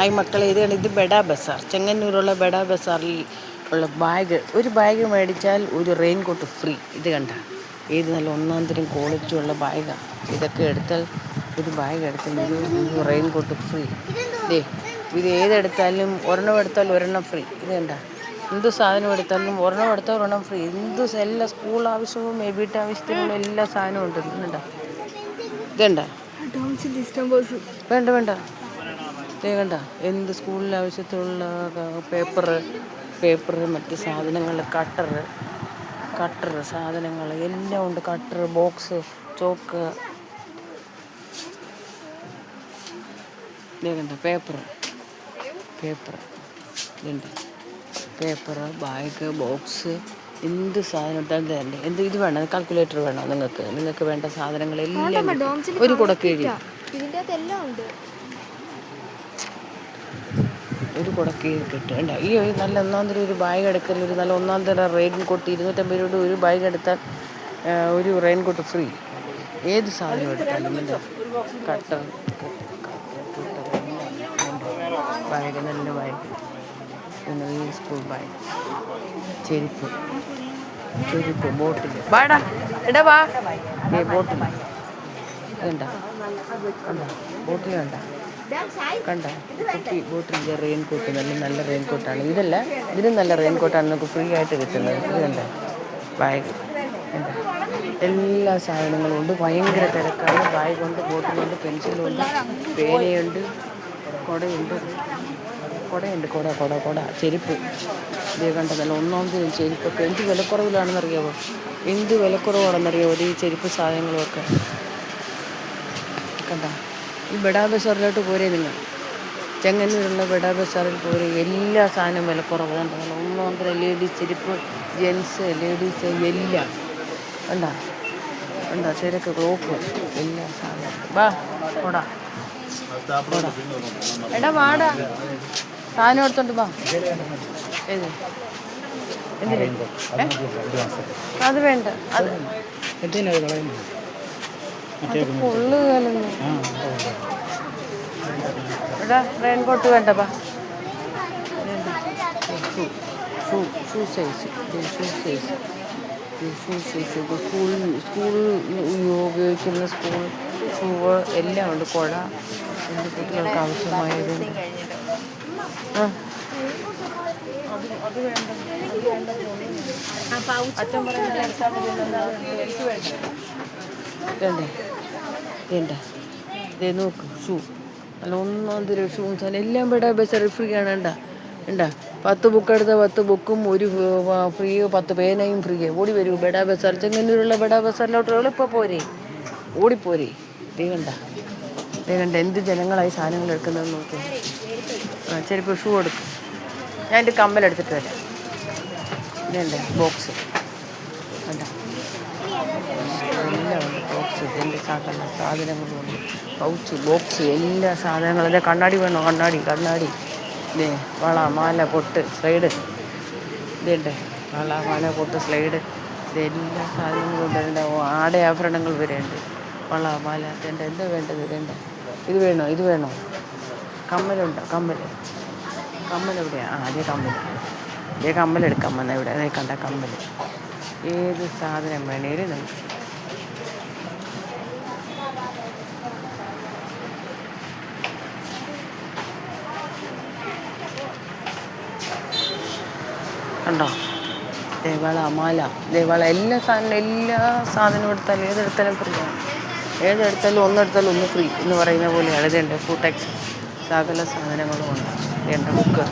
Hi മക്കളെ, ഇത് ബെഡാ ബസാർ. ചെങ്ങന്നൂരുള്ള ബെഡാ ബസാറിൽ ഉള്ള ഒരു ബാഗ് മേടിച്ചാൽ ഒരു റെയിൻ കോട്ട് ഫ്രീ. ഇത് കണ്ട, ഏത് നല്ല ഒന്നാം തരം ക്വാളിറ്റി ഉള്ള ബാഗാണ്. ഇതൊക്കെ എടുത്താൽ ഒരു ബാഗ് എടുത്താൽ ഒരു റെയിൻ കോട്ട് ഫ്രീ. ഇത് ഏതെടുത്താലും ഒരെണ്ണം ഫ്രീ. ഇത് കണ്ട, എന്ത് സാധനം എടുത്താലും ഒരെണ്ണം ഫ്രീ. എല്ലാ സ്കൂൾ ആവശ്യവും വീട്ടാവശ്യത്തിനുള്ള എല്ലാ സാധനവും ഉണ്ട്. ഇതുണ്ട, വേണ്ട കണ്ട, എന്ത് സ്കൂളിൽ ആവശ്യത്തിനുള്ള പേപ്പറ് മറ്റ് സാധനങ്ങൾ, കട്ടർ സാധനങ്ങൾ എല്ലാം ഉണ്ട്. കട്ടർ, ബോക്സ്, ചോക്ക്, കണ്ട, പേപ്പർ ഇതുണ്ട്. ബാഗ്, ബോക്സ്, എന്ത് സാധനം ഇട്ടാൽ തന്നെ. ഇത് വേണം, കാൽക്കുലേറ്റർ വേണോ നിങ്ങൾക്ക് വേണ്ട സാധനങ്ങളെല്ലാം ഒരു കുടക്കീഴിൽ കിട്ടും. ഈ ഒരു നല്ല ഒന്നാം തരം ഒരു ബാഗ് എടുക്കൽ, ഒരു നല്ല ഒന്നാം തരം റെയിൻ കോട്ട് 250 രൂപ ഒരു ബാഗ് എടുത്താൽ ഒരു റെയിൻ കോട്ട് ഫ്രീ. ഏത് സാധനം എടുത്താലും കട്ടർ ബാഗ്, നല്ല ബാഗ്, പിന്നെ ഈ സ്കൂൾ ബാഗ്, ചെരുപ്പ്, ബോട്ടിൽ, ബോട്ടിൽ കണ്ട, ബോട്ടിൽ കണ്ട കുട്ടി ബോട്ടിലിൻ്റെ റെയിൻ കോട്ട്, നല്ല റെയിൻ കോട്ടാണ്. ഇതിനും നല്ല റെയിൻ കോട്ടാണ് നമുക്ക് ഫ്രീ ആയിട്ട് കിട്ടുന്നത്. ഇത് കണ്ട, ബാഗ് കണ്ട, എല്ലാ സാധനങ്ങളും ഉണ്ട്. ഭയങ്കര തിരക്കാണ്. ബാഗുണ്ട്, ബോട്ടിലുണ്ട്, പെൻസിലുണ്ട്, പേനയുണ്ട്, കുടയുണ്ട്, ചെരുപ്പ്. ഇത് കണ്ട, നല്ല ഒന്നാമത്തെ ചെരുപ്പൊക്കെ എന്ത് വിലക്കുറവിലാണെന്നറിയാമോ? ഈ ചെരുപ്പ് സാധനങ്ങളുമൊക്കെ കണ്ട. ഈ ബെഡാ ബസാറിലോട്ട് പോരേ നിങ്ങൾ, ചെങ്ങന്നൂരുള്ള ബെഡാ ബസാറിൽ പോരെ. എല്ലാ സാധനവും വിലക്കുറവുണ്ട്. ഒന്നാമത്തെ ലേഡീസ് ചെരുപ്പ്, ജെൻസ്, ലേഡീസ് എല്ലാം കണ്ട, തിരക്ക്, ക്ലോക്ക്, എല്ലാ സാധനവും. വാടാ, സാധനം എടുത്തോണ്ട് വാ. അത് വേണ്ട, അത് പൊള്ളുകയല്ലെന്ന്. റെയിൻ കോട്ട് വേണ്ടപ്പാ. ഷൂ സൈസ് സ്കൂൾ ഉപയോഗിക്കുന്ന സ്കൂൾ ഷൂവ് എല്ലാം ഉണ്ട്. കുട, കുട്ടികൾക്ക് ആവശ്യമായത്. അത് വേണ്ട, അച്ഛൻ വേണ്ട. നോക്ക്, ഷൂ നല്ല ഒന്നാം തരം ഷൂ സാധനം എല്ലാം ബെഡാ ബസാറിൽ ഫ്രീ ആണ്. 10 ബുക്ക് എടുത്താൽ 10 ബുക്കും ഒരു ഫ്രീ, 10 പേനയും ഫ്രീ. ഓടി വരൂ ബെഡാ ബസാർ. ചെങ്ങന്നൂരുള്ള ബെഡാ ബസാറിലോട്ട് എളുപ്പം ഓടിപ്പോരെ. കണ്ട, എന്ത് ജനങ്ങളായി സാധനങ്ങൾ എടുക്കുന്നതെന്ന് നോക്കി. ചെരുപ്പ്, ഷൂ എടുക്കും. ഞാൻ എൻ്റെ കമ്മലെടുത്തിട്ട് വരാം. ഇതുണ്ട് ബോക്സ് കണ്ട, എല്ലാം ഉണ്ട്. ബോക്സ്, എൻ്റെ സാധനങ്ങളുണ്ട്. പൗച്ച്, ബോക്സ്, എല്ലാ സാധനങ്ങളും. കണ്ണാടി വേണോ? കണ്ണാടി, വള, മാല, പൊട്ട്, സ്ലൈഡ്. ഇതുണ്ട്, വള, മാല, പൊട്ട്, സ്ലൈഡ്. ഇതെല്ലാ സാധനങ്ങളും ഉണ്ട്. ആഭരണങ്ങൾ വരെ ഉണ്ട്. വള, മാല, എന്താ വേണ്ടത്? ഇത് വേണോ? കമ്മലുണ്ടോ? കമ്മൽ എവിടെയാണ്? അതേ കമ്മലെടുക്കാൻ വന്നാൽ ഇവിടെ. അതേ കണ്ട, കമ്മൽ. ഏത് സാധനം വേണേലും നമുക്ക് കണ്ടോ. വള, മാല, വള, എല്ലാ സാധനവും എടുത്താലും ഏതെടുത്താലും ഫ്രീ ആണ്. ഒന്നെടുത്താലും ഒന്ന് ഫ്രീ എന്ന് പറയുന്ന പോലെയാണ്. ഇതുണ്ട് ഫൂടെക്സ്, സകല സാധനങ്ങളും ഉണ്ട്. ഇതുണ്ട് ബുക്ക്,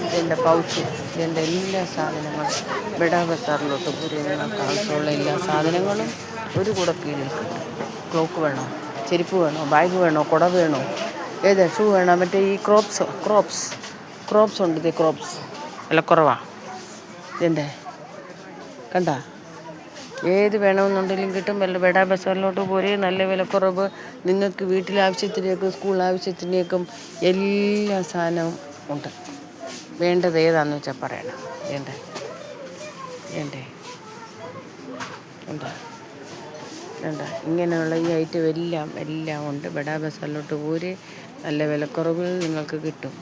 ഇതുണ്ട് പൗച്ച്, ഇതുണ്ട് എല്ലാ സാധനങ്ങളും. ബെഡാ ബസാറിലോട്ട് പോയി നിങ്ങൾക്ക് ആവശ്യമുള്ള എല്ലാ സാധനങ്ങളും ഒരു കുടക്കീഴിൽ കിട്ടും. ക്ലോക്ക് വേണോ? ചെരുപ്പ് വേണോ? ബാഗ് വേണോ? കുട വേണോ? ഷൂ വേണോ? മറ്റേ ഈ ക്രോപ്സ് ഉണ്ട്. ക്രോപ്സ് വിലക്കുറവാണ്. ഇതുണ്ട് കണ്ട, ഏത് വേണമെന്നുണ്ടെങ്കിലും കിട്ടും. ബെഡാ ബസാറിലോട്ട് പോരെ. നല്ല വിലക്കുറവ്. നിങ്ങൾക്ക് വീട്ടിലാവശ്യത്തിനേക്കും സ്കൂൾ ആവശ്യത്തിനേക്കും എല്ലാ സാധനവും ഉണ്ട്. വേണ്ടത് ഏതാണെന്ന് വെച്ചാൽ പറയണം. ഇങ്ങനെയുള്ള ഈ ഐറ്റം എല്ലാം ഉണ്ട്. ബെഡാ ബസാറിലോട്ട് പോരെ. നല്ല വിലക്കുറവിൽ നിങ്ങൾക്ക് കിട്ടും.